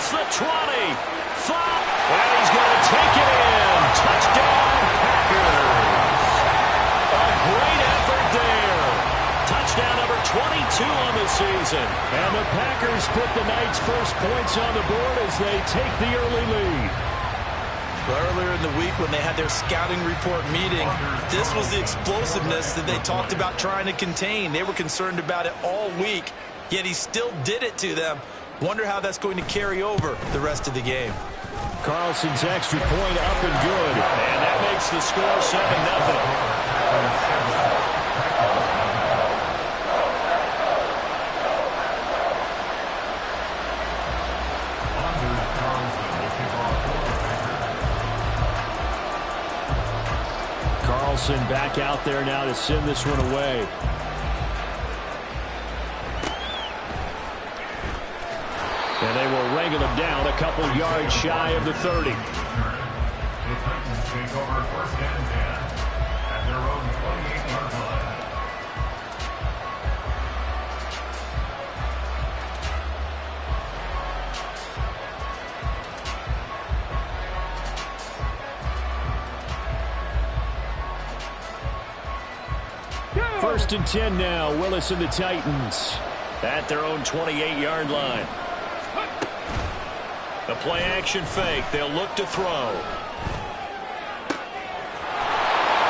across the 20. 5. And he's going to take it in. Touchdown, Packers. A great effort there. Touchdown number 22 on the season. And the Packers put the night's first points on the board as they take the early lead. Earlier in the week when they had their scouting report meeting, this was the explosiveness that they talked about trying to contain. They were concerned about it all week, yet he still did it to them. Wonder how that's going to carry over the rest of the game. Carlson's extra point up and good. And that makes the score 7-0. Carlson back out there now to send this one away. And they will wrangle him down a couple yards shy of the 30. The Titans take over first and 10 at their own 28-yard line. First and 10 now. Willis and the Titans at their own 28-yard line. The play action fake. They'll look to throw.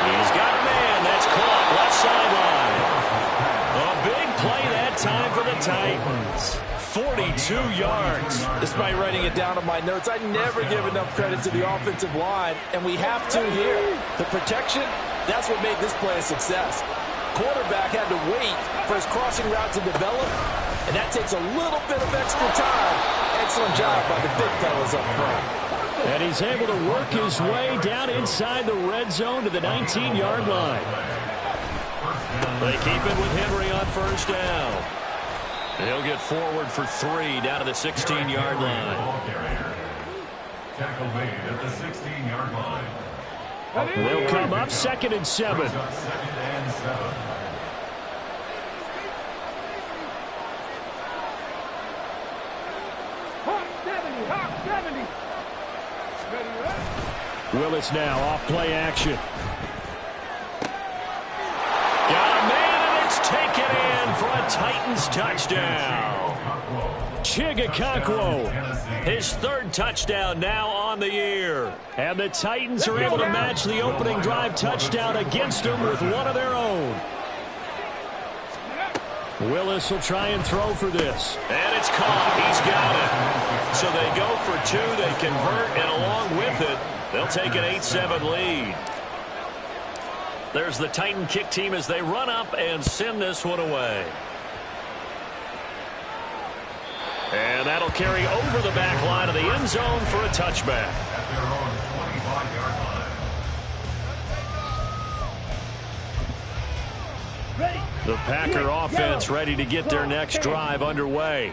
He's got a man. That's caught left sideline. A big play that time for the Titans. 42 yards. Despite writing it down on my notes, I never give enough credit to the offensive line, and we have to here. The protection, that's what made this play a success. Quarterback had to wait for his crossing route to develop, and that takes a little bit of extra time. Excellent job by the big fellas up front. And he's able to work his way down inside the red zone to the 19-yard line. They keep it with Henry on first down. He'll get forward for 3 down to the 16-yard line. Tackle made at the 16-yard line. They'll come up 2nd and 7. Second and 7. Willis now off play action. Got a man, and it's taken in for a Titans touchdown. Chigakonkwo, his 3rd touchdown now on the year. And the Titans are able to match the opening drive touchdown against them with one of their own. Willis will try and throw for this. And it's caught. He's got it. So they go for 2. They convert, and along with it, they'll take an 8-7 lead. There's the Titan kick team as they run up and send this one away. And that'll carry over the back line of the end zone for a touchback. At their own 25-yard line. The Packer offense ready to get their next drive underway.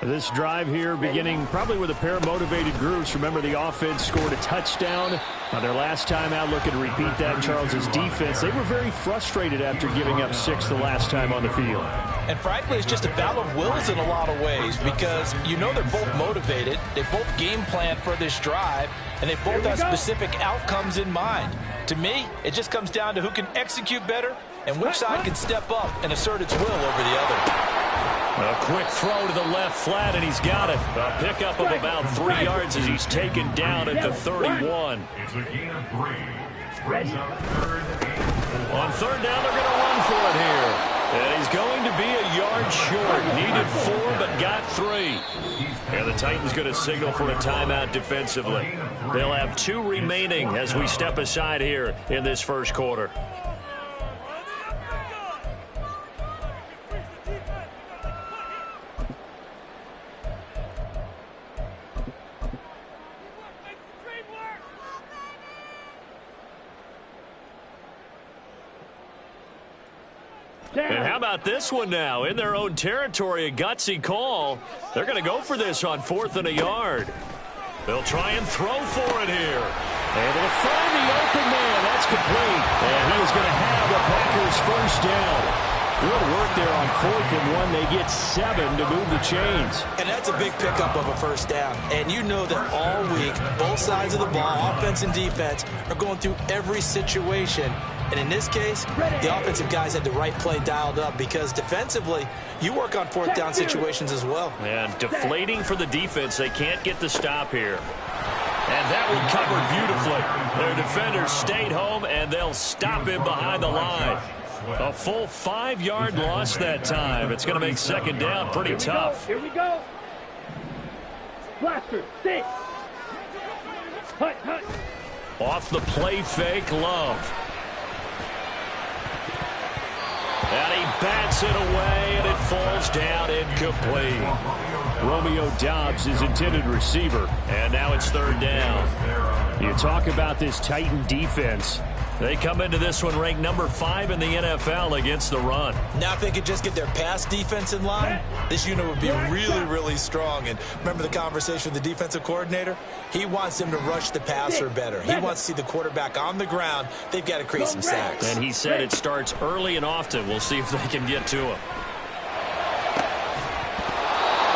This drive here beginning probably with a pair of motivated groups. Remember, the offense scored a touchdown on their last time out. Looking to repeat that in Charles's defense. They were very frustrated after giving up 6 the last time on the field. And frankly, it's just a battle of wills in a lot of ways because you know they're both motivated. They both game plan for this drive, and they both have specific outcomes in mind. To me, it just comes down to who can execute better and which side can step up and assert its will over the other. A quick throw to the left flat, and he's got it. A pickup of about 3 yards as he's taken down at the 31. It's a gain of 3. Brings up 3rd and 4. On 3rd down, they're going to run for it here. And he's going to be a yard short. Needed 4, but got 3. And the Titans going to signal for a timeout defensively. They'll have 2 remaining as we step aside here in this first quarter. And how about this one now? In their own territory, a gutsy call. They're going to go for this on 4th and a yard. They'll try and throw for it here. Able to find the open man. That's complete. And he is going to have the Packers first down. Good work there on 4th and 1. They get 7 to move the chains. And that's a big pickup of a first down. And you know that all week, both sides of the ball, offense and defense, are going through every situation. And in this case, the offensive guys had the right play dialed up because defensively, you work on 4th down situations as well. And deflating for the defense. They can't get the stop here. And that one covered beautifully. Their defenders stayed home, and they'll stop him behind the line. A full 5-yard loss that time. It's going to make 2nd down pretty tough. Here we go. Blaster, stay. Hut, hut. Off the play fake, Love. And he bats it away, and it falls down incomplete. Romeo Doubs is intended receiver, and now it's 3rd down. You talk about this Titan defense. They come into this one ranked number 5 in the NFL against the run. Now if they could just get their pass defense in line, this unit would be really, really strong. And remember the conversation with the defensive coordinator? He wants them to rush the passer better. He wants to see the quarterback on the ground. They've got to create some sacks. And he said it starts early and often. We'll see if they can get to him.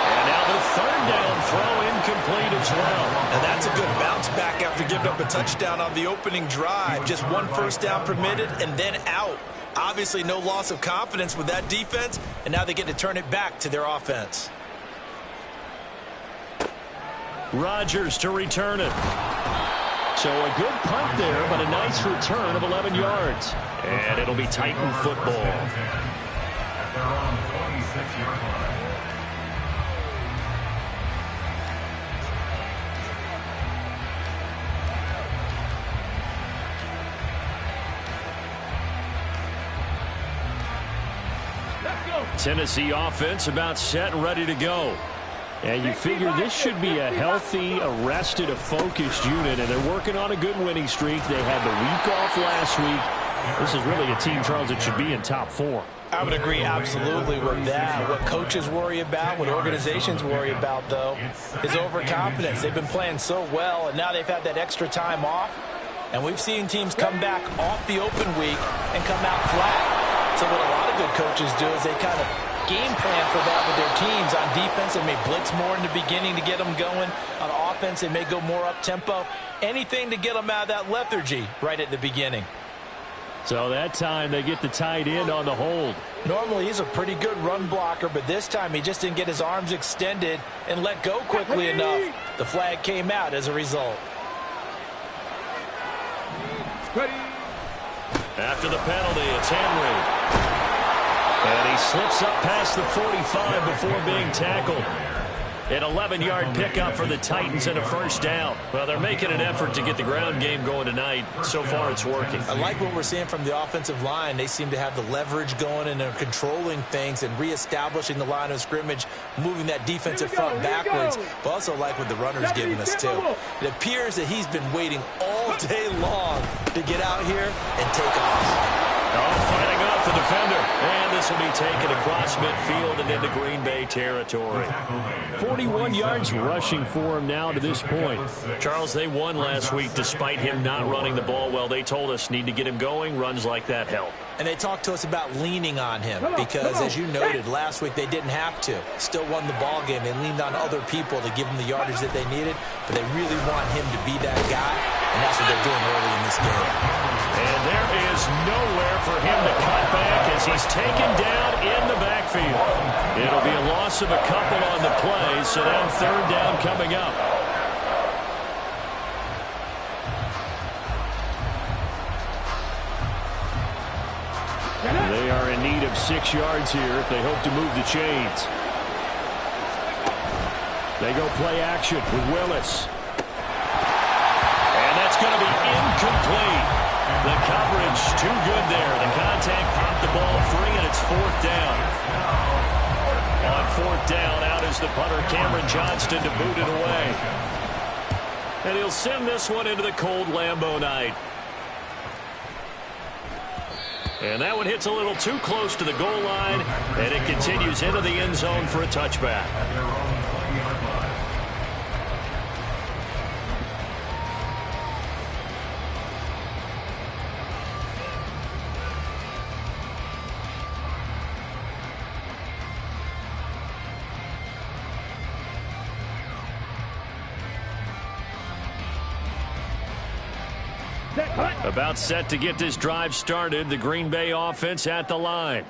And now the 3rd down throw incomplete as well. And that's a good bounce back after giving up a touchdown on the opening drive. Just 1 first down permitted and then out. Obviously no loss of confidence with that defense, and now they get to turn it back to their offense. Rodgers to return it. So a good punt there, but a nice return of 11 yards. And it'll be Titan football. At their own 26-yard line. Tennessee offense about set and ready to go. And you figure this should be a healthy, arrested, a focused unit, and they're working on a good winning streak. They had the week off last week. This is really a team, Charles, that should be in top 4. I would agree absolutely with that. What coaches worry about, what organizations worry about, though, is overconfidence. They've been playing so well, and now they've had that extra time off. And we've seen teams come back off the open week and come out flat. So what a lot of good coaches do is they kind of game plan for that with their teams. On defense, they may blitz more in the beginning to get them going. On offense, they may go more up-tempo. Anything to get them out of that lethargy right at the beginning. So that time they get the tight end on the hold. Normally he's a pretty good run blocker, but this time he just didn't get his arms extended and let go quickly enough. The flag came out as a result. After the penalty, it's Henry. And he slips up past the 45 before being tackled. An 11-yard pickup for the Titans and a first down. Well, they're making an effort to get the ground game going tonight. So far, it's working. I like what we're seeing from the offensive line. They seem to have the leverage going, and they're controlling things and reestablishing the line of scrimmage, moving that defensive front backwards. But also like what the runner's giving us, too. It appears that he's been waiting all day long to get out here and take off. Fighting off the defender. And this will be taken across midfield and into Green Bay territory. 41 yards rushing for him now to this point. Charles, they won last week despite him not running the ball well. They told us need to get him going. Runs like that help. And they talked to us about leaning on him because, as you noted, last week they didn't have to. Still won the ball game. They leaned on other people to give them the yardage that they needed, but they really want him to be that guy, and that's what they're doing early in this game. And there is nowhere for him to cut back as he's taken down in the backfield. It'll be a loss of a couple on the play, so now 3rd down coming up. They are in need of 6 yards here if they hope to move the chains. They go play action with Willis. And that's going to be incomplete. The coverage too good there. The contact popped the ball free, and it's 4th down. On 4th down, out is the punter, Cameron Johnston, to boot it away. And he'll send this one into the cold Lambeau night. And that one hits a little too close to the goal line, and it continues into the end zone for a touchback. About set to get this drive started. The Green Bay offense at the line.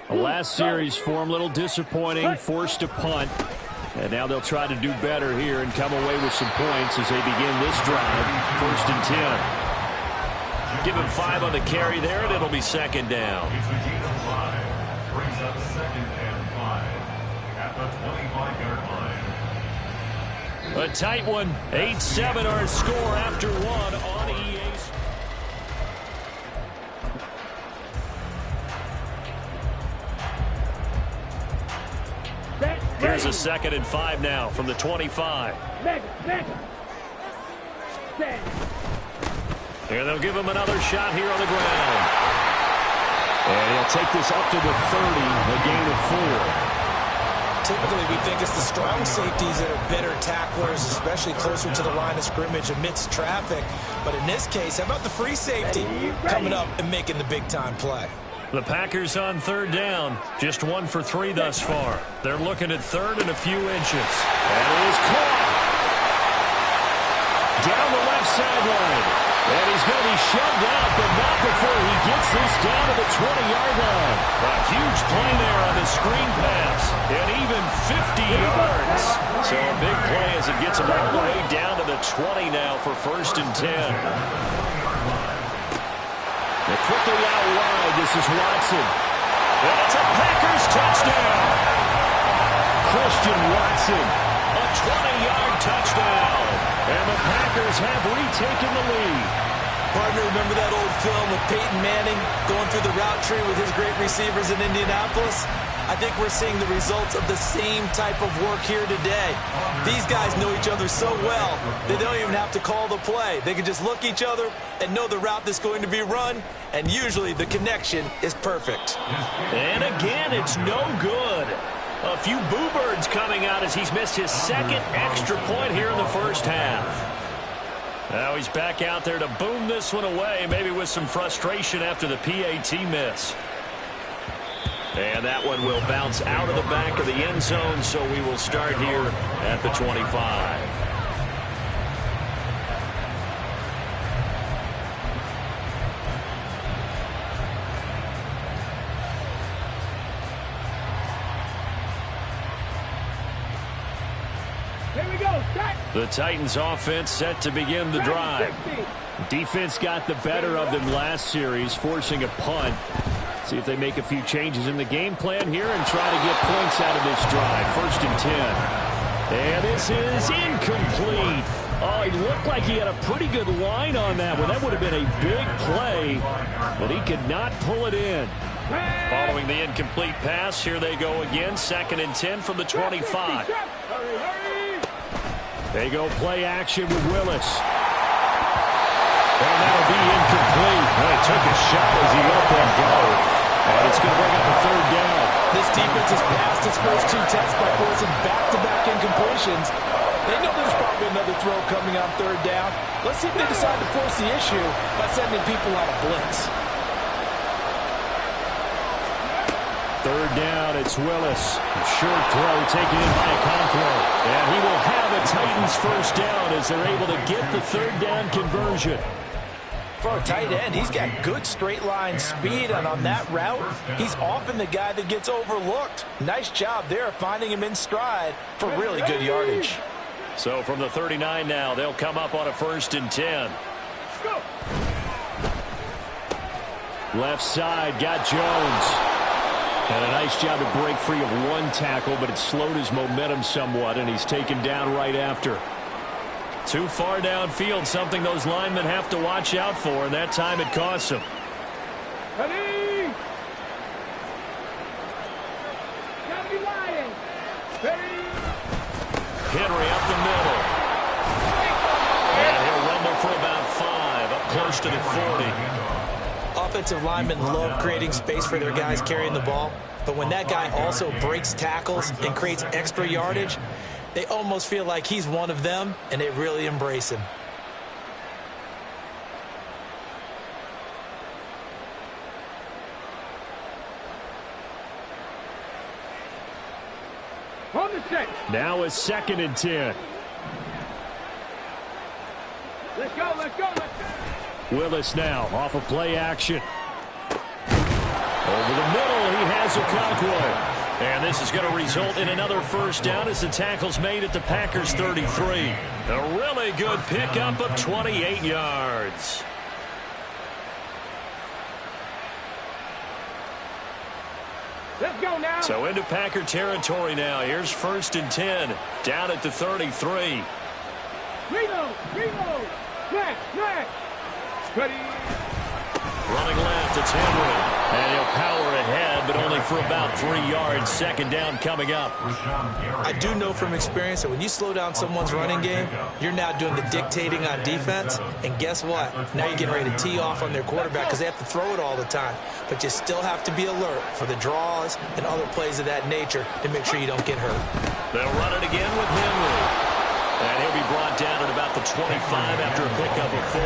The last series for them, a little disappointing, forced to punt. And now they'll try to do better here and come away with some points as they begin this drive. 1st and 10. Give him 5 on the carry there, and it'll be 2nd down. It's a gain of 5. Brings up 2nd and 5 at the 25-yard line. A tight one. 8-7 our score after 1 on EA. Here's a 2nd and 5 now from the 25. Here they'll give him another shot here on the ground. And he'll take this up to the 30, a gain of 4. Typically, we think it's the strong safeties that are better tacklers, especially closer to the line of scrimmage amidst traffic. But in this case, how about the free safety coming up and making the big-time play? The Packers on 3rd down. Just 1 for 3 thus far. They're looking at 3rd and a few inches. And it is caught. Down the left sideline. And he's going to be shoved out, but not before he gets this down to the 20-yard line. A huge play there on the screen pass. And even 50 yards. So a big play as it gets him all the way down to the 20 now for 1st and 10. They're quickly out wide. This is Watson. And it's a Packers touchdown. Christian Watson, a 20-yard touchdown. And the Packers have retaken the lead. Partner, remember that old film with Peyton Manning going through the route tree with his great receivers in Indianapolis? I think we're seeing the results of the same type of work here today. These guys know each other so well, they don't even have to call the play. They can just look each other and know the route that's going to be run, and usually the connection is perfect. And again, it's no good. A few boo birds coming out as he's missed his 2nd extra point here in the 1st half. Now he's back out there to boom this one away, maybe with some frustration after the PAT miss. And that one will bounce out of the back of the end zone, so we will start here at the 25. Here we go. Start. The Titans offense set to begin the drive. Defense got the better of them last series, forcing a punt. See if they make a few changes in the game plan here and try to get points out of this drive. 1st and 10. And this is incomplete. Oh, he looked like he had a pretty good line on that one. That would have been a big play, but he could not pull it in. Following the incomplete pass, here they go again. 2nd and 10 from the 25. They go play action with Willis. And that'll be incomplete. Well, he took a shot as he let that go. And it's going to bring up a 3rd down. This defense has passed its first 2 tests by forcing back-to-back incompletions. They know there's probably another throw coming on 3rd down. Let's see if they decide to force the issue by sending people on a blitz. 3rd down, it's Willis. Short throw taken in by Conklin. And he will have a Titans 1st down as they're able to get the 3rd down conversion. For a tight end, he's got good straight-line speed, and on that route, he's often the guy that gets overlooked. Nice job there finding him in stride for really good yardage. So from the 39 now, they'll come up on a 1st and 10. Left side, got Jones. And a nice job to break free of 1 tackle, but it slowed his momentum somewhat, and he's taken down right after. Too far downfield, something those linemen have to watch out for, and that time it costs them. Ready? Gotta be lying. Ready? Henry up the middle. And he'll rumble for about 5, up close to the 40. Offensive linemen love creating space for their guys carrying the ball, but when that guy also breaks tackles and creates extra yardage, they almost feel like he's one of them, and they really embrace him. On the set. Now it's 2nd and 10. Let's go, let's go, let's go. Willis now off of play action. Over the middle, he has Okonkwo. And this is going to result in another first down as the tackle's made at the Packers 33. A really good pickup of 28 yards. Let's go now. So into Packer territory now. Here's 1st and 10 down at the 33. Reload. Smash. Ready. Running left, it's Henry. And he'll power ahead, but only for about 3 yards. 2nd down coming up. I do know from experience that when you slow down someone's running game, you're now doing the dictating on defense. And guess what? Now you're getting ready to tee off on their quarterback because they have to throw it all the time. But you still have to be alert for the draws and other plays of that nature to make sure you don't get hurt. They'll run it again with Henry. And he'll be brought down at about the 25 after a pickup of 4.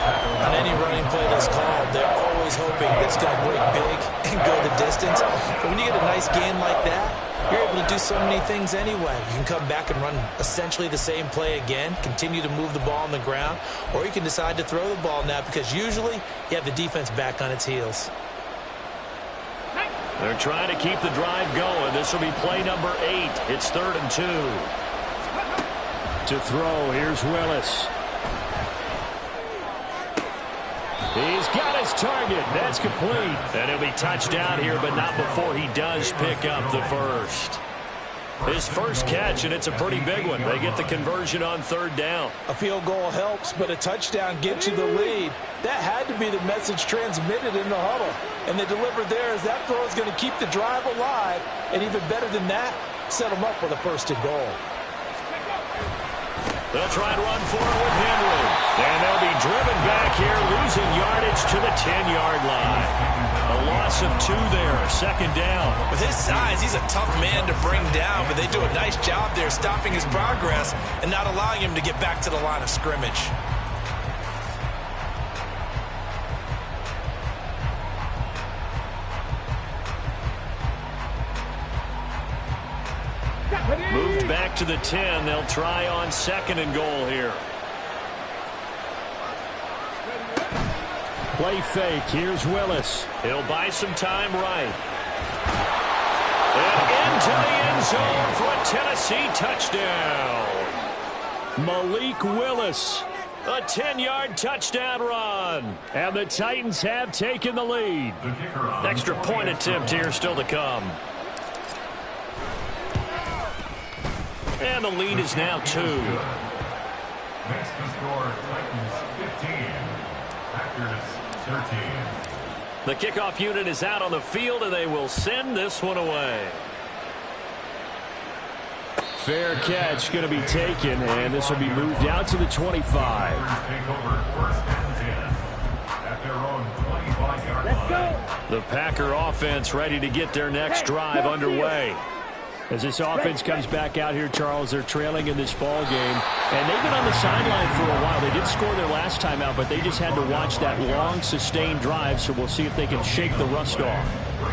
On any running play that's called, they're always hoping it's going to break big and go the distance. But when you get a nice gain like that, you're able to do so many things anyway. You can come back and run essentially the same play again, continue to move the ball on the ground, or you can decide to throw the ball now because usually you have the defense back on its heels. They're trying to keep the drive going. This will be play number 8. It's 3rd and 2. To throw, here's Willis. He's got his target. That's complete. And he'll be touchdown here, but not before he does pick up the first. His first catch, and it's a pretty big one. They get the conversion on 3rd down. A field goal helps, but a touchdown gets you the lead. That had to be the message transmitted in the huddle. And they delivered theirs. That throw is going to keep the drive alive. And even better than that, set them up with a 1st and goal. They'll try and run for it with Henry. And they'll be driven back here, losing yardage to the 10-yard line. A loss of 2 there, 2nd down. With his size, he's a tough man to bring down, but they do a nice job there stopping his progress and not allowing him to get back to the line of scrimmage. Moved back to the 10. They'll try on 2nd and goal here. Play fake. Here's Willis. He'll buy some time right. And into the end zone for a Tennessee touchdown. Malik Willis. A 10-yard touchdown run. And the Titans have taken the lead. Extra point attempt here still to come. And the lead is now 2. Next to score, Titans 15, Packers 13. The kickoff unit is out on the field, and they will send this one away. Fair catch going to be taken, and this will be moved out to the 25. Packers take over 1st and 10 at their own 25-yard line. The Packer offense ready to get their next drive underway. As this offense comes back out here, Charles, they're trailing in this ball game. And they've been on the sideline for a while. They did score their last time out, but they just had to watch that long, sustained drive. So we'll see if they can shake the rust off.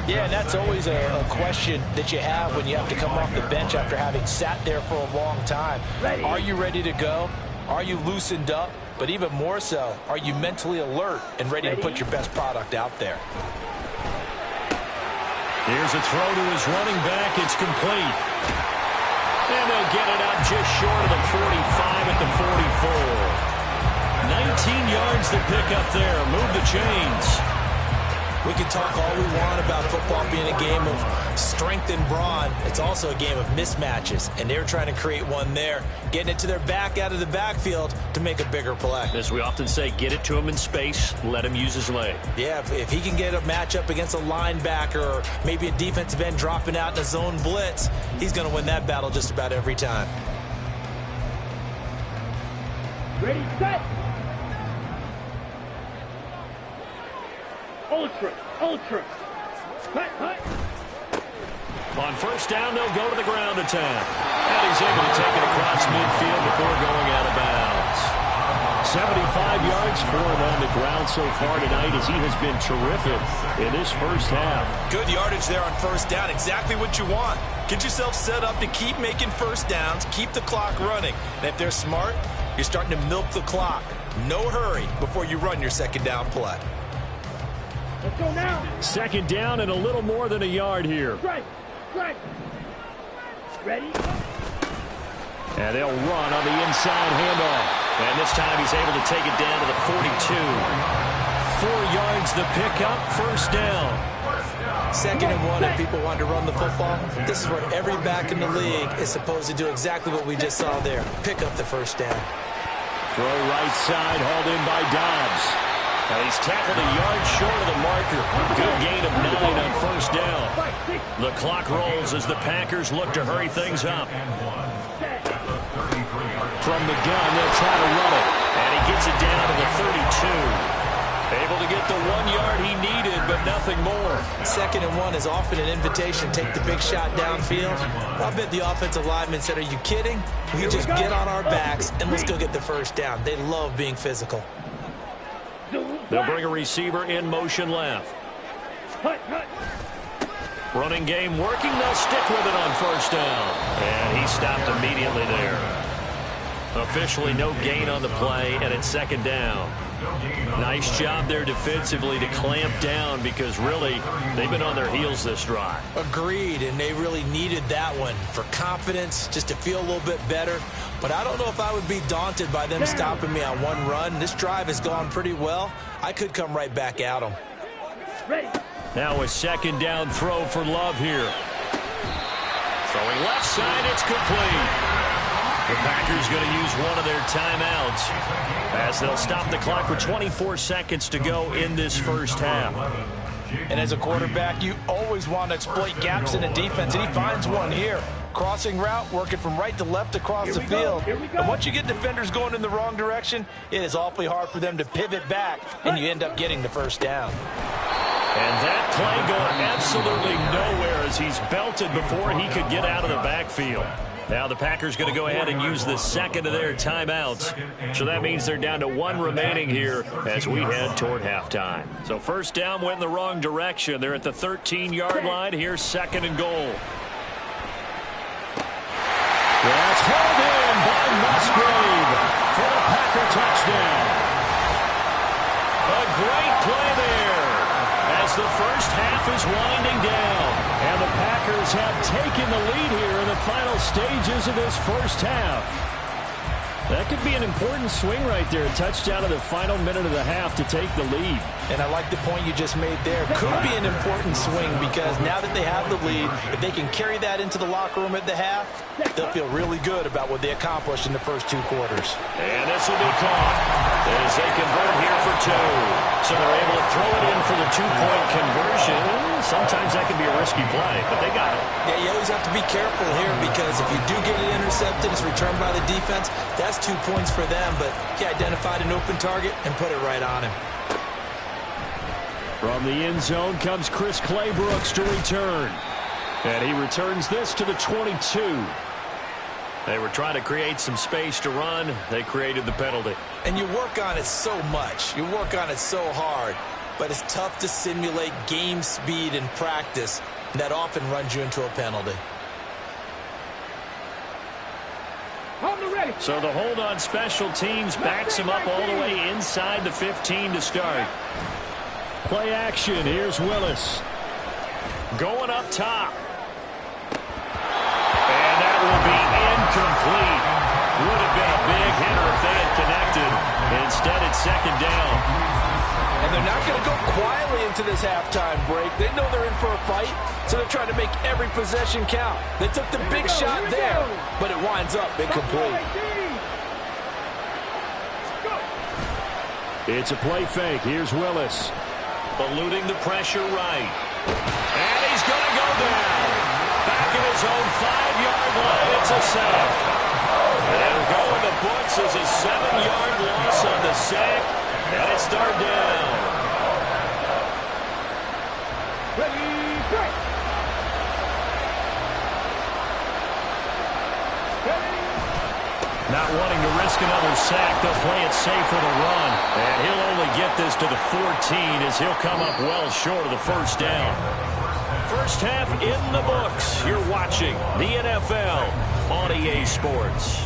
Yeah, and that's always a question that you have when you have to come off the bench after having sat there for a long time. Are you ready to go? Are you loosened up? But even more so, are you mentally alert and ready to put your best product out there? Here's a throw to his running back. It's complete. And they'll get it up just short of the 45 at the 44. 19 yards to pick up there. Move the chains. We can talk all we want about football being a game of strength and brawn. It's also a game of mismatches, and they're trying to create one there, getting it to their back out of the backfield to make a bigger play. As we often say, get it to him in space, let him use his leg. Yeah, if he can get a matchup against a linebacker or maybe a defensive end dropping out in a zone blitz, he's going to win that battle just about every time. Ready, set. Ultra. Hut. On 1st down, they'll go to the ground attack. And he's able to take it across midfield before going out of bounds. 75 yards for him on the ground so far tonight as he has been terrific in this first half. Good yardage there on 1st down. Exactly what you want. Get yourself set up to keep making 1st downs, keep the clock running. And if they're smart, you're starting to milk the clock. No hurry before you run your second down play. Let's go now. Second down and a little more than a yard here. Strike. Strike. Ready? And they'll run on the inside handoff. And this time he's able to take it down to the 42. 4 yards the pickup, first down. 2nd and 1 if people want to run the football. This is where every back in the league is supposed to do exactly what we just saw there. Pick up the first down. Throw right side, hauled in by Dobbs. And he's tackled a yard short of the marker. Good gain of 9 on first down. The clock rolls as the Packers look to hurry things up. From the gun, they'll try to run it. And he gets it down to the 32. Able to get the 1 yard he needed, but nothing more. 2nd and 1 is often an invitation. Take the big shot downfield. I bet the offensive lineman said, are you kidding? We just get on our backs and let's go get the first down. They love being physical. They'll bring a receiver in motion left. Running game working. They'll stick with it on first down. And he stopped immediately there. Officially no gain on the play, and it's second down. Nice job there defensively to clamp down because really they've been on their heels this drive. Agreed, and they really needed that one for confidence, just to feel a little bit better. But I don't know if I would be daunted by them stopping me on one run. This drive has gone pretty well. I could come right back at them. Now a second down throw for Love here. Throwing left side, it's complete. The Packers going to use one of their timeouts as they'll stop the clock with 24 seconds to go in this first half. And as a quarterback, you always want to exploit gaps in the defense, and he finds one here. Crossing route, working from right to left across the field. And once you get defenders going in the wrong direction, it is awfully hard for them to pivot back, and you end up getting the first down. And that play going absolutely nowhere as he's belted before he could get out of the backfield. Now the Packers going to go ahead and use the second of their timeouts. So that means they're down to 1 remaining here as we head toward halftime. So first down went in the wrong direction. They're at the 13-yard line. Here's 2nd and goal. That's hauled in by Musgrave for the Packer touchdown. A great play there as the first half is winding down. And the Packers have taken the lead here in the final stages of this first half. That could be an important swing right there. A touchdown in the final minute of the half to take the lead. And I like the point you just made there. Could be an important swing because now that they have the lead, if they can carry that into the locker room at the half, they'll feel really good about what they accomplished in the first 2 quarters. And this will be caught as they convert here for 2. So they're able to throw it in for the 2-point conversion. Sometimes that can be a risky play, but they got it. Yeah, you always have to be careful here because if you do get it intercepted, it's returned by the defense, that's 2 points for them, but he identified an open target and put it right on him. From the end zone comes Chris Claybrooks to return. And he returns this to the 22. They were trying to create some space to run. They created the penalty. And you work on it so much. You work on it so hard. But it's tough to simulate game speed in practice. That often runs you into a penalty. So the hold on special teams backs him up all the way inside the 15 to start. Play action. Here's Willis. Going up top. And that will be incomplete. Would have been a big hitter if they had connected. Instead, it's second down. And they're not going to go quietly into this halftime break. They know they're in for a fight, so they're trying to make every possession count. They took the big shot there, but it winds up incomplete. It's a play fake. Here's Willis. Eluding the pressure right. And he's going to go down. Back in his own 5-yard line, it's a sack. And it'll go in the books as a 7-yard loss on the sack. And it's third down. Not wanting to risk another sack, they'll play it safe for the run. And he'll only get this to the 14 as he'll come up well short of the first down. First half in the books. You're watching the NFL on EA Sports.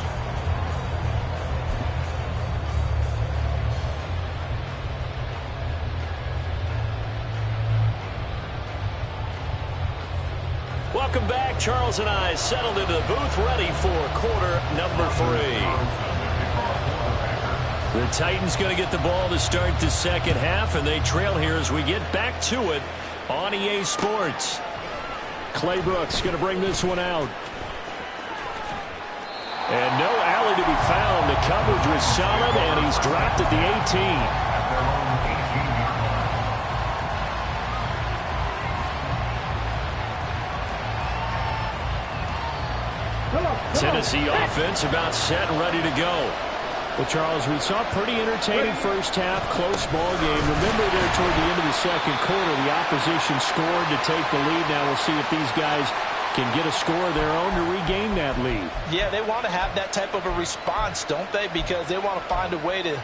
back. Charles and I settled into the booth, ready for quarter number 3. The Titans going to get the ball to start the second half, and they trail here as we get back to it on EA Sports. Clay Brooks going to bring this one out. And no alley to be found. The coverage was solid, and he's dropped at the 18. Tennessee offense about set and ready to go. Well, Charles, we saw a pretty entertaining first half, close ball game. Remember there toward the end of the second quarter, the opposition scored to take the lead. Now we'll see if these guys can get a score of their own to regain that lead. Yeah, they want to have that type of a response, don't they? Because they want to find a way to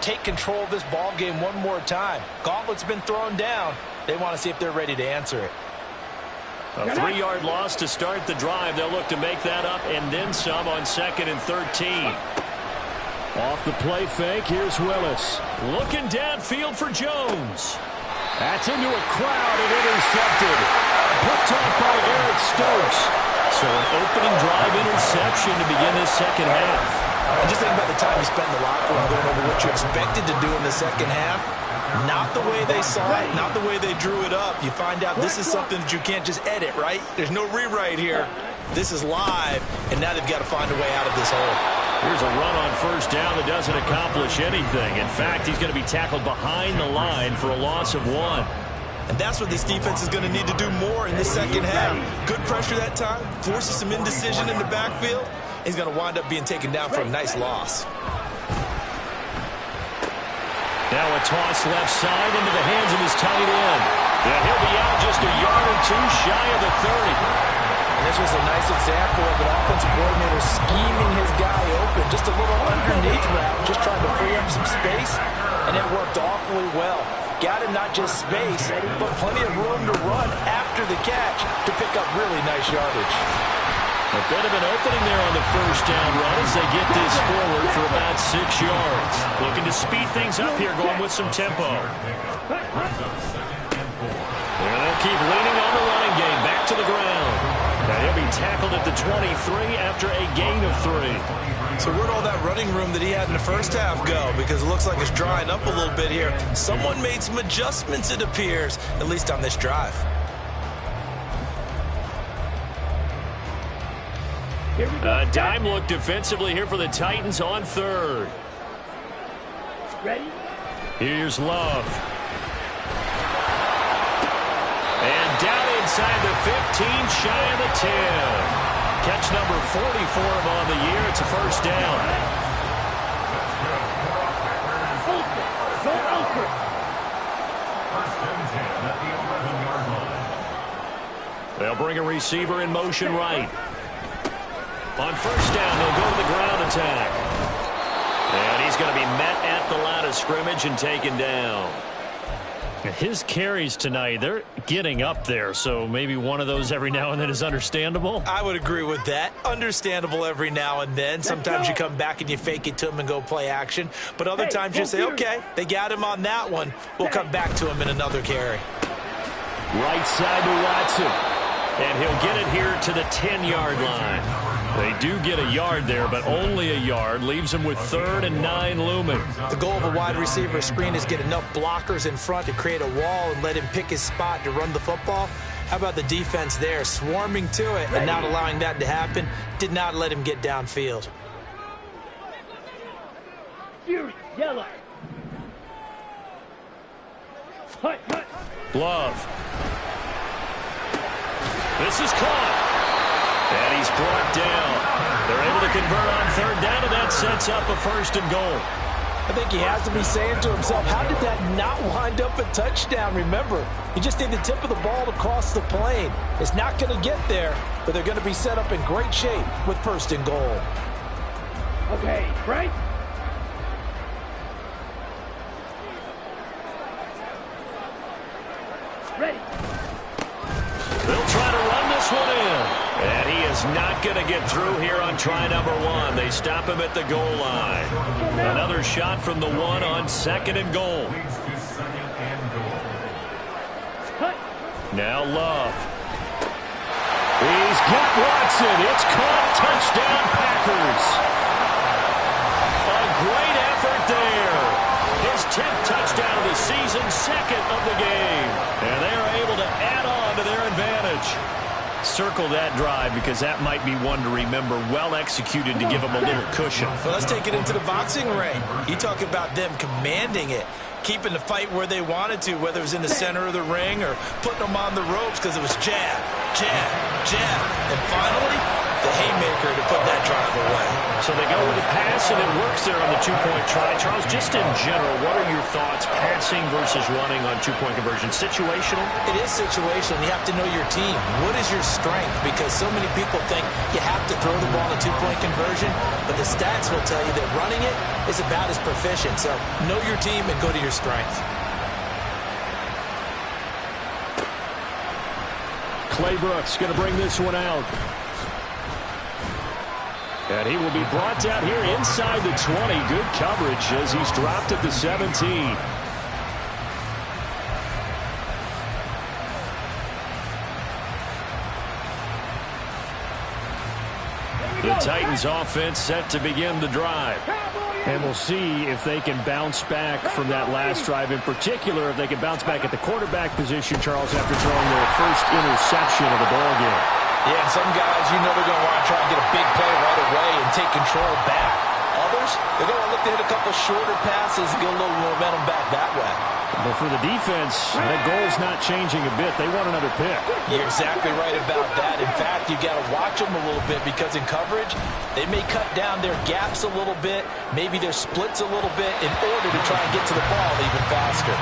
take control of this ball game one more time. Gauntlet's been thrown down. They want to see if they're ready to answer it. A 3-yard loss to start the drive. They'll look to make that up and then some on 2nd and 13. Off the play fake, here's Willis. Looking downfield for Jones. That's into a crowd and intercepted. Picked off by Eric Stokes. So an opening drive interception to begin this second half. And just think about the time you spent in the locker room going over what you expected to do in the second half. Not the way they saw it, not the way they drew it up. You find out this is something that you can't just edit, right? There's no rewrite here. This is live, and now they've got to find a way out of this hole. Here's a run on first down that doesn't accomplish anything. In fact, he's going to be tackled behind the line for a loss of 1. And that's what this defense is going to need to do more in the second half. Good pressure that time, forces some indecision in the backfield. He's going to wind up being taken down for a nice loss. Now a toss left side into the hands of his tight end. And he'll be out just a yard or two shy of the 30. And this was a nice example of an offensive coordinator scheming his guy open. Just a little underneath route, just trying to free up some space. And it worked awfully well. Got him not just space, but plenty of room to run after the catch to pick up really nice yardage. A bit of an opening there on the first down run as they get this forward for about 6 yards. Looking to speed things up here, going with some tempo. And they'll keep leaning on the running game. Back to the ground. Now he'll be tackled at the 23 after a gain of 3. So where'd all that running room that he had in the first half go? Because it looks like it's drying up a little bit here. Someone made some adjustments, it appears, at least on this drive. A dime look defensively here for the Titans on 3rd. Ready? Here's Love. And down inside the 15, shy of the 10. Catch number 44 on the year. It's a first down. They'll bring a receiver in motion right. On first down, they'll go to the ground attack. And he's going to be met at the line of scrimmage and taken down. His carries tonight, they're getting up there, so maybe one of those every now and then is understandable. I would agree with that. Understandable every now and then. Sometimes you come back and you fake it to him and go play action. But other times you say, okay, they got him on that one. We'll come back to him in another carry. Right side to Watson. And he'll get it here to the 10-yard line. They do get a yard there, but only a yard. Leaves him with 3rd and 9 looming. The goal of a wide receiver screen is get enough blockers in front to create a wall and let him pick his spot to run the football. How about the defense there, swarming to it and not allowing that to happen? Did not let him get downfield. Yellow. Hut. Love. This is caught. And he's brought down. They're able to convert on 3rd down, and that sets up a 1st and goal. I think he has to be saying to himself, how did that not wind up a touchdown? Remember, you just need the tip of the ball to cross the plane. It's not going to get there, but they're going to be set up in great shape with 1st and goal. Okay, right? Ready. They'll try to run this one in. And he is not going to get through here on try number 1. They stop him at the goal line. Another shot from the 1 on 2nd and goal. Now Love. He's got Watson. It's caught. Touchdown, Packers. A great effort there. His 10th touchdown of the season, second of the game. And they are able to add on to their advantage. Circle that drive because that might be one to remember. Well executed to give them a little cushion. Well, let's take it into the boxing ring. You talk about them commanding it, keeping the fight where they wanted to, whether it was in the center of the ring or putting them on the ropes because it was jab, jab, jab. And finally, the haymaker to put that drive away. So they go with a pass, and it works there on the two-point try. Charles, just in general, what are your thoughts passing versus running on two-point conversion? Situational? It is situational. You have to know your team. What is your strength? Because so many people think you have to throw the ball in a two-point conversion, but the stats will tell you that running it is about as proficient. So know your team and go to your strength. Clay Brooks going to bring this one out. And he will be brought down here inside the 20. Good coverage as he's dropped at the 17. The Titans offense set to begin the drive. And we'll see if they can bounce back from that last drive. In particular, if they can bounce back at the quarterback position, Charles, after throwing their first interception of the ball game. Yeah, some guys, you know they're going to want to try and get a big play right away and take control back. Others, they're going to look to hit a couple shorter passes and get a little momentum back that way. But for the defense, the goal's not changing a bit. They want another pick. You're exactly right about that. In fact, you got to watch them a little bit because in coverage, they may cut down their gaps a little bit, maybe their splits a little bit in order to try and get to the ball even faster.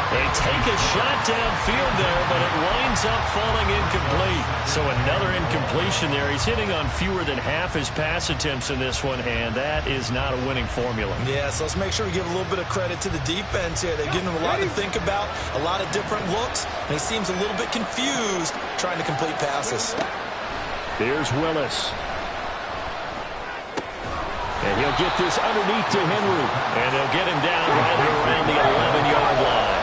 They take a shot downfield there, but it winds up falling incomplete. So another incompletion there. He's hitting on fewer than half his pass attempts in this one, and that is not a winning formula. Yeah, so let's make sure we give a little bit of credit to the defense here. They're giving him a lot to think about, a lot of different looks, and he seems a little bit confused trying to complete passes. Here's Willis. And he'll get this underneath to Henry. And they'll get him down right around the 11-yard line.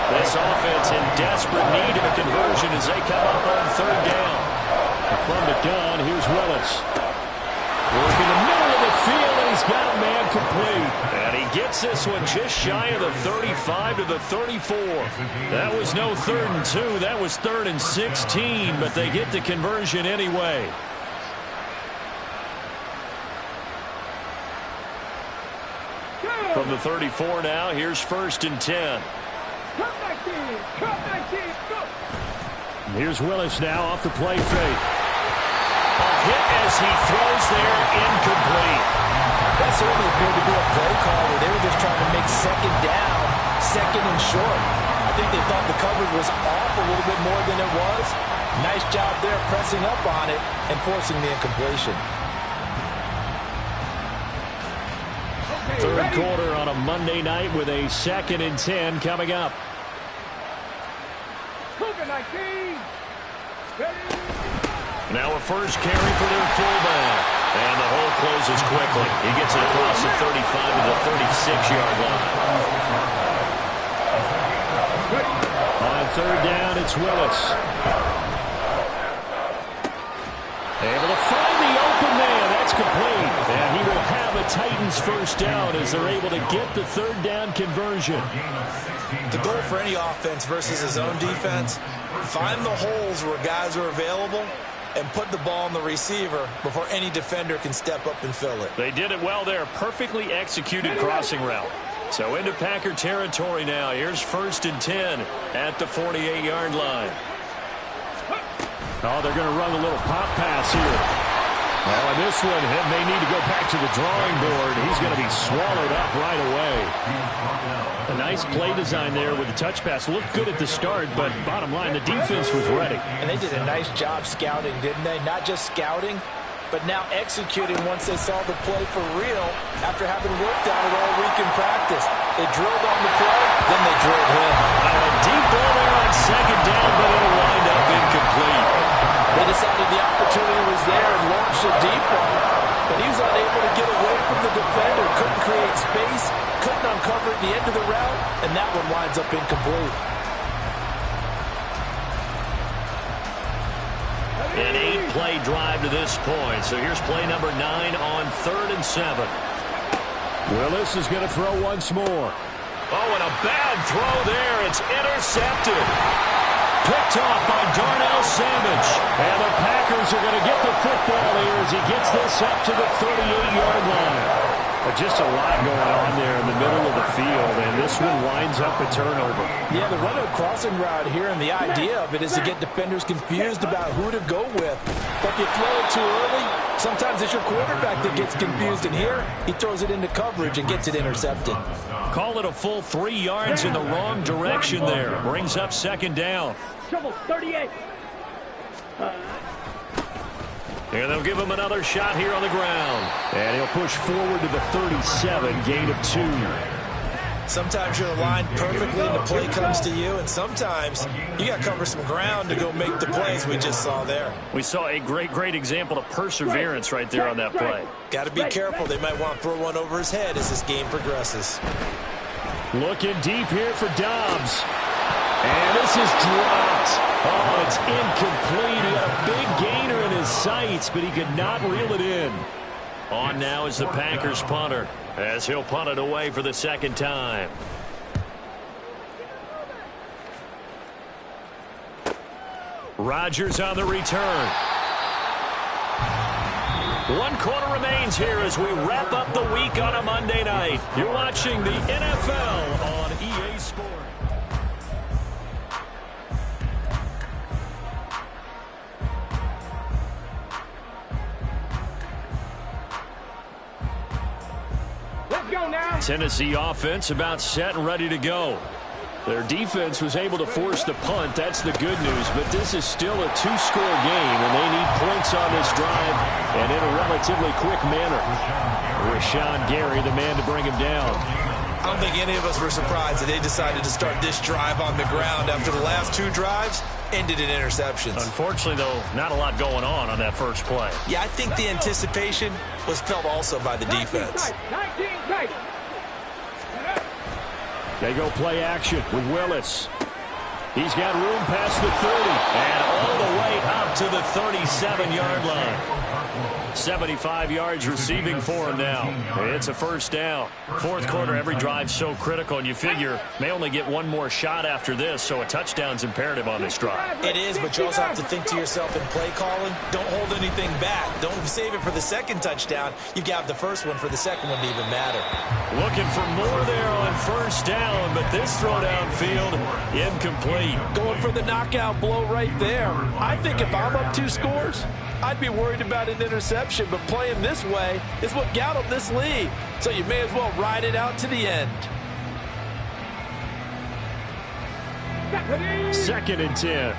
This offense in desperate need of a conversion as they come up on third down. From the gun, here's Willis. Working the middle of the field, and he's got a man complete. And he gets this one just shy of the 35 to the 34. That was no 3rd and 2. That was 3rd and 16, but they get the conversion anyway. From the 34 now, here's 1st and 10. Here's Willis now off the play fake. A hit as he throws there, incomplete. That certainly appeared to be a play call where they were just trying to make second down, second and short. I think they thought the coverage was off a little bit more than it was. Nice job there pressing up on it and forcing the incompletion. Third quarter on a Monday night with a 2nd and 10 coming up. Now a first carry for their fullback. And the hole closes quickly. He gets it across the 35 to the 36-yard line. On third down, it's Willis. Able to find the open man. That's complete. And he will have a Titans first down as they're able to get the third down conversion. The goal for any offense versus his own defense, find the holes where guys are available and put the ball on the receiver before any defender can step up and fill it. They did it well there. Perfectly executed crossing route. So into Packer territory now. Here's 1st and 10 at the 48-yard line. Oh, they're going to run a little pop pass here. Well, and this one may need to go back to the drawing board. He's going to be swallowed up right away. A nice play design there with the touch pass. Looked good at the start, but bottom line, the defense was ready. And they did a nice job scouting, didn't they? Not just scouting, but now executing once they saw the play for real after having worked on it all week in practice. They drilled on the play, then they drilled him. A deep ball there on 2nd down, but it'll wind up incomplete. They decided the opportunity was there and launched a deep ball, but he was unable to get away from the defender, couldn't create space, couldn't uncover at the end of the route, and that one winds up incomplete. An play drive to this point. So here's play number 9 on 3rd and 7. Willis is going to throw once more. Oh, and a bad throw there. It's intercepted. Picked off by Darnell Savage. And the Packers are going to get the football here as he gets this up to the 38-yard line. But just a lot going on there in the middle of the field, and this one winds up a turnover. Yeah, they're running a crossing route here, and the idea of it is to get defenders confused about who to go with. But if you throw it too early, sometimes it's your quarterback that gets confused, and here he throws it into coverage and gets it intercepted. Call it a full 3 yards in the wrong direction there. Brings up 2nd down. Trouble 38. And they'll give him another shot here on the ground. And he'll push forward to the 37, gain of 2. Sometimes you're aligned perfectly and the play comes to you, and sometimes you got to cover some ground to go make the plays we just saw there. We saw a great example of perseverance right there on that play. Got to be careful. They might want to throw one over his head as this game progresses. Looking deep here for Dobbs. And this is dropped. Oh, it's incomplete. He had a big gainer in his sights, but he could not reel it in. On now is the Packers punter, as he'll punt it away for the 2nd time. Rodgers on the return. 1 quarter remains here as we wrap up the week on a Monday night. You're watching the NFL on EA Sports. Tennessee offense about set and ready to go. Their defense was able to force the punt. That's the good news. But this is still a 2-score game, and they need points on this drive and in a relatively quick manner. Rashawn Gary, the man to bring him down. I don't think any of us were surprised that they decided to start this drive on the ground after the last 2 drives ended in interceptions. Unfortunately, though, not a lot going on that first play. Yeah, I think the anticipation was felt also by the defense. 19 right. They go play action with Willis. He's got room past the 30. And all the way up to the 37-yard line. 75 yards receiving for him now. It's a 1st down. 4th quarter, every drive's so critical, and you figure may only get one more shot after this, so a touchdown's imperative on this drive. It is, but you also have to think to yourself in play calling, don't hold anything back. Don't save it for the 2nd touchdown. You've got the 1st one for the 2nd one to even matter. Looking for more there on 1st down, but this throw downfield, incomplete. Going for the knockout blow right there. I think if I'm up 2 scores, I'd be worried about an interception, but playing this way is what got them this lead. So you may as well ride it out to the end. 2nd and 10.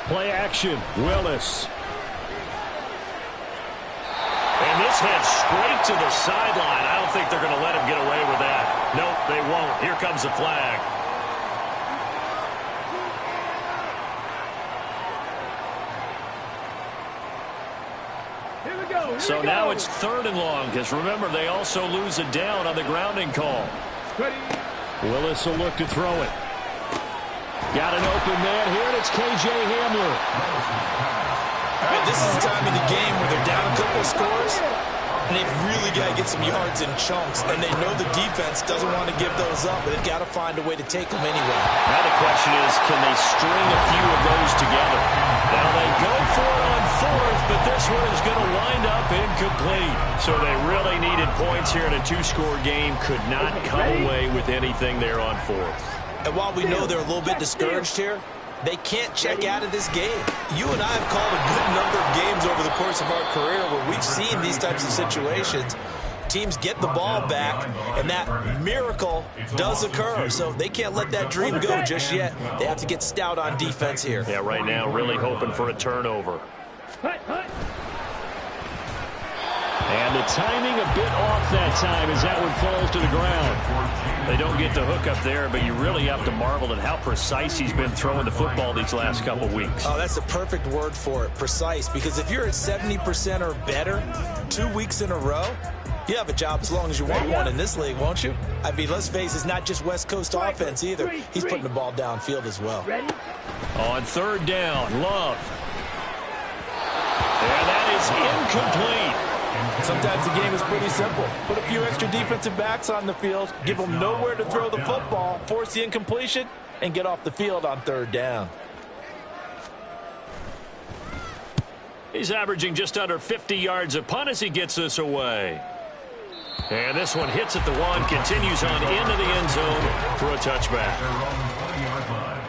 Play action, Willis. And this heads straight to the sideline. I don't think they're going to let him get away with that. Nope, they won't. Here comes the flag. Here we go. So now it's 3rd and long, because remember, they also lose a down on the grounding call. Ready. Willis will look to throw it. Got an open man here, and it's K.J. Hamler. All right, this is the time of the game where they're down a couple of scores, and they've really got to get some yards in chunks, and they know the defense doesn't want to give those up, but they've got to find a way to take them anyway. Now the question is, can they string a few of those together? Now they go for it on 4th, but this one is going to wind up incomplete. So they really needed points here in a 2-score game. Could not come away with anything there on 4th. And while we know they're a little bit discouraged here, they can't check out of this game. You and I have called a good number of games over the course of our career where we've seen these types of situations. Teams get the ball back, and that miracle does occur. So they can't let that dream go just yet. They have to get stout on defense here. Yeah, right now really hoping for a turnover. Hut, hut. And the timing a bit off that time as that one falls to the ground. They don't get the hook up there, but you really have to marvel at how precise he's been throwing the football these last couple weeks. Oh, that's the perfect word for it, precise. Because if you're at 70% or better 2 weeks in a row, You have a job as long as you want one in this league, won't you? I mean, let's face it, it's not just West Coast offense either. He's putting the ball downfield as well. Ready? On third down, Love. And that is incomplete. Sometimes the game is pretty simple. Put a few extra defensive backs on the field, give them nowhere to throw the football, force the incompletion, and get off the field on third down. He's averaging just under 50 yards a punt as he gets this away. And this one hits at the 1, continues on into the end zone for a touchback. Their own 20-yard line.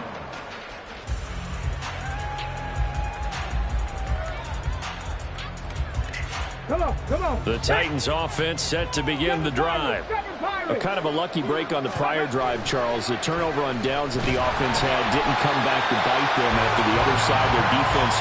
Come on, come on. The Titans offense set to begin the drive. Kind of a lucky break on the prior drive, Charles. The turnover on downs that the offense had didn't come back to bite them after the other side. Their defense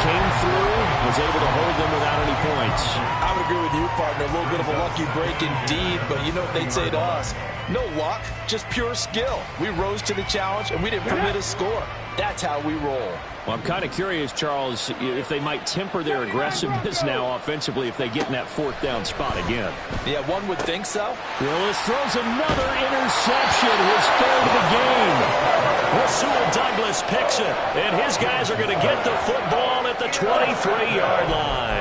came through, was able to hold them without any points. I would agree with you, partner. A little bit of a lucky break indeed, but you know what they'd say to us? No luck, just pure skill. We rose to the challenge, and we didn't permit a score. That's how we roll. Well, I'm kind of curious, Charles, if they might temper their aggressiveness now offensively if they get in that fourth down spot again. Yeah, one would think so. Willis throws another interception, his third of the game. Rasul Douglas picks it, and his guys are going to get the football at the 23-yard line.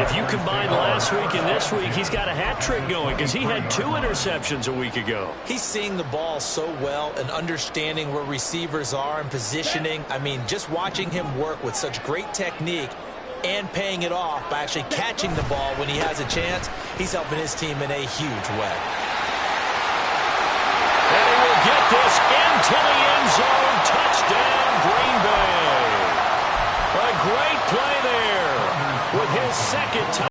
If you combine last week and this week, he's got a hat trick going because he had 2 interceptions a week ago. He's seeing the ball so well and understanding where receivers are and positioning. I mean, just watching him work with such great technique and paying it off by actually catching the ball when he has a chance, he's helping his team in a huge way. And he will get this into the end zone. Touchdown, Green Bay. A great play there with his second touchdown.